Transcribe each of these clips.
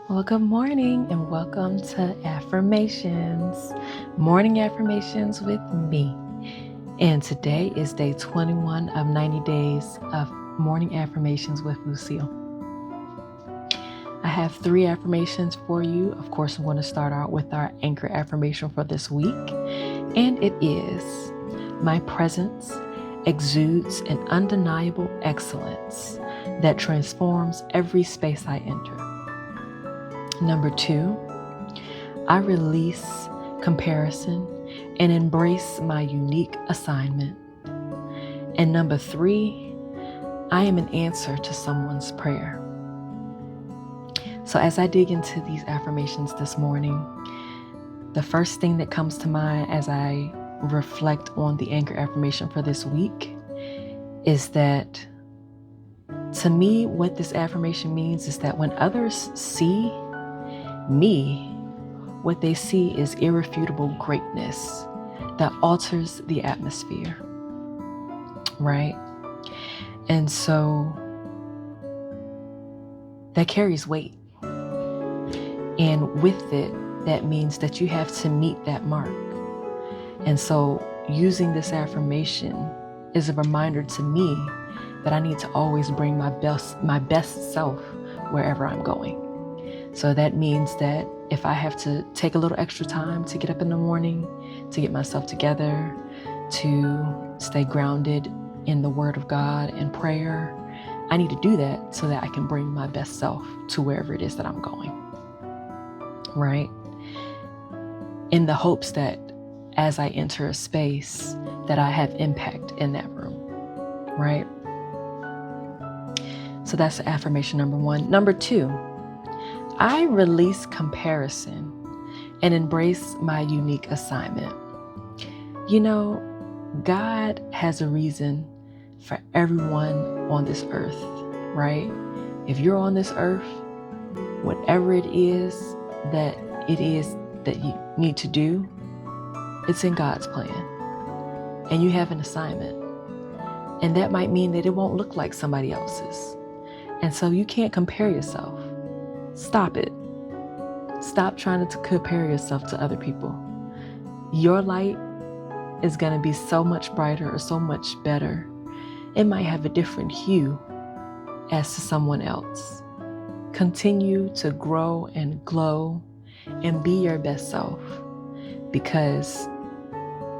Well, good morning and welcome to Affirmations, Morning Affirmations with me. And today is day 21 of 90 days of Morning Affirmations with Lucille. I have 3 affirmations for you. Of course, I'm going to start out with our Anchor Affirmation for this week. And it is, my presence exudes an undeniable excellence that transforms every space I enter. Number 2, I release comparison and embrace my unique assignment. And number 3, I am an answer to someone's prayer. So as I dig into these affirmations this morning, the first thing that comes to mind as I reflect on the Anchor Affirmation for this week is that, to me, what this affirmation means is that when others see me, what they see is irrefutable greatness that alters the atmosphere, right? And so that carries weight. And with it, that means that you have to meet that mark. And so using this affirmation is a reminder to me that I need to always bring my best self wherever I'm going. So that means that if I have to take a little extra time to get up in the morning, to get myself together, to stay grounded in the Word of God and prayer, I need to do that so that I can bring my best self to wherever it is that I'm going, right? In the hopes that as I enter a space, that I have impact in that room, right? So that's affirmation number 1. Number 2, I release comparison and embrace my unique assignment. You know, God has a reason for everyone on this earth, right? If you're on this earth, whatever it is that you need to do, it's in God's plan. And you have an assignment. And that might mean that it won't look like somebody else's. And so you can't compare yourself. Stop it. Stop trying to compare yourself to other people. Your light is going to be so much brighter or so much better. It might have a different hue as to someone else. Continue to grow and glow and be your best self, because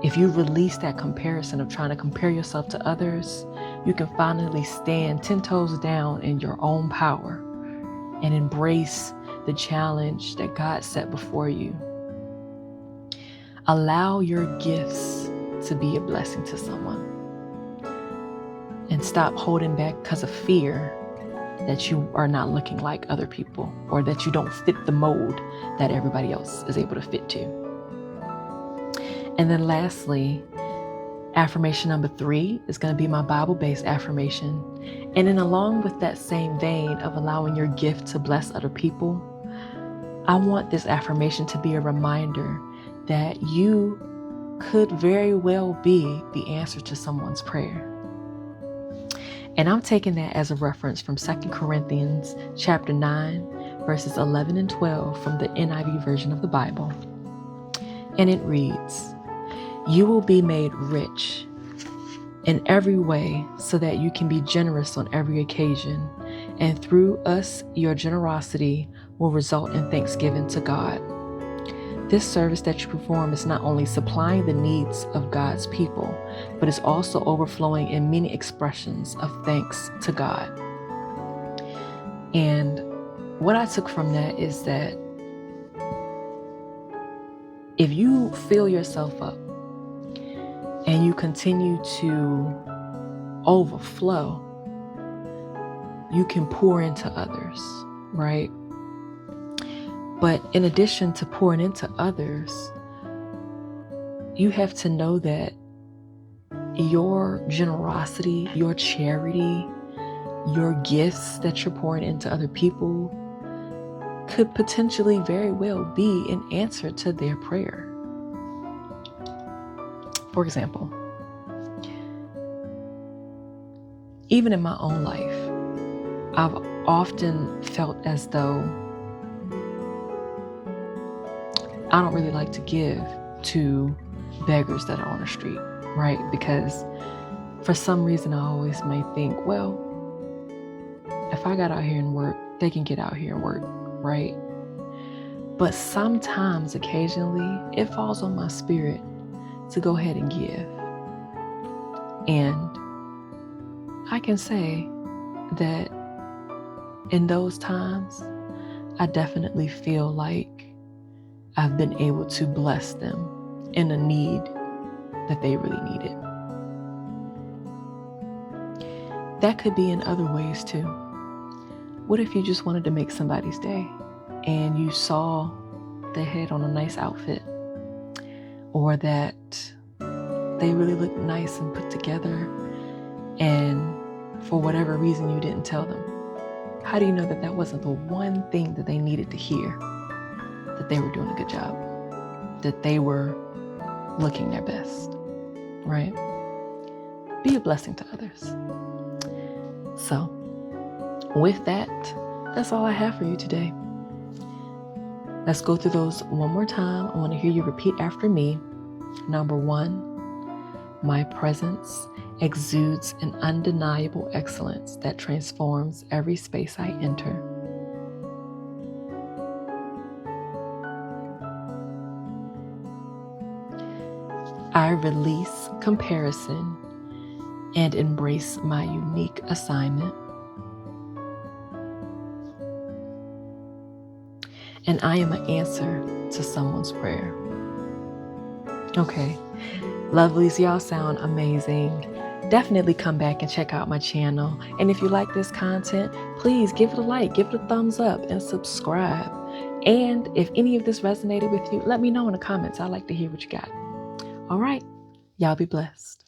if you release that comparison of trying to compare yourself to others, you can finally stand 10 toes down in your own power and embrace the challenge that God set before you. Allow your gifts to be a blessing to someone. And stop holding back because of fear that you are not looking like other people, or that you don't fit the mold that everybody else is able to fit to. And then lastly, affirmation number 3 is going to be my Bible-based affirmation. And then along with that same vein of allowing your gift to bless other people, I want this affirmation to be a reminder that you could very well be the answer to someone's prayer. And I'm taking that as a reference from 2 Corinthians chapter 9, verses 11 and 12 from the NIV version of the Bible. And it reads, "You will be made rich in every way so that you can be generous on every occasion. And through us, your generosity will result in thanksgiving to God. This service that you perform is not only supplying the needs of God's people, but is also overflowing in many expressions of thanks to God." And what I took from that is that if you fill yourself up and you continue to overflow, you can pour into others, right? But in addition to pouring into others, you have to know that your generosity, your charity, your gifts that you're pouring into other people could potentially very well be an answer to their prayer. For example, even in my own life, I've often felt as though I don't really like to give to beggars that are on the street, right? Because for some reason, I always may think, well, if I got out here and work, they can get out here and work, right? But sometimes, occasionally, it falls on my spirit to go ahead and give. And I can say that in those times, I definitely feel like I've been able to bless them in a need that they really needed. That could be in other ways too. What if you just wanted to make somebody's day and you saw they had on a nice outfit, or that they really looked nice and put together, and for whatever reason you didn't tell them? How do you know that that wasn't the one thing that they needed to hear? That they were doing a good job, that they were looking their best, right? Be a blessing to others. So, with that, that's all I have for you today. Let's go through those one more time. I want to hear you repeat after me. Number 1, my presence exudes an undeniable excellence that transforms every space I enter. I release comparison and embrace my unique assignment. And I am an answer to someone's prayer. Okay, lovelies, y'all sound amazing. Definitely come back and check out my channel. And if you like this content, please give it a like, give it a thumbs up, and subscribe. And if any of this resonated with you, let me know in the comments. I'd like to hear what you got. All right, y'all be blessed.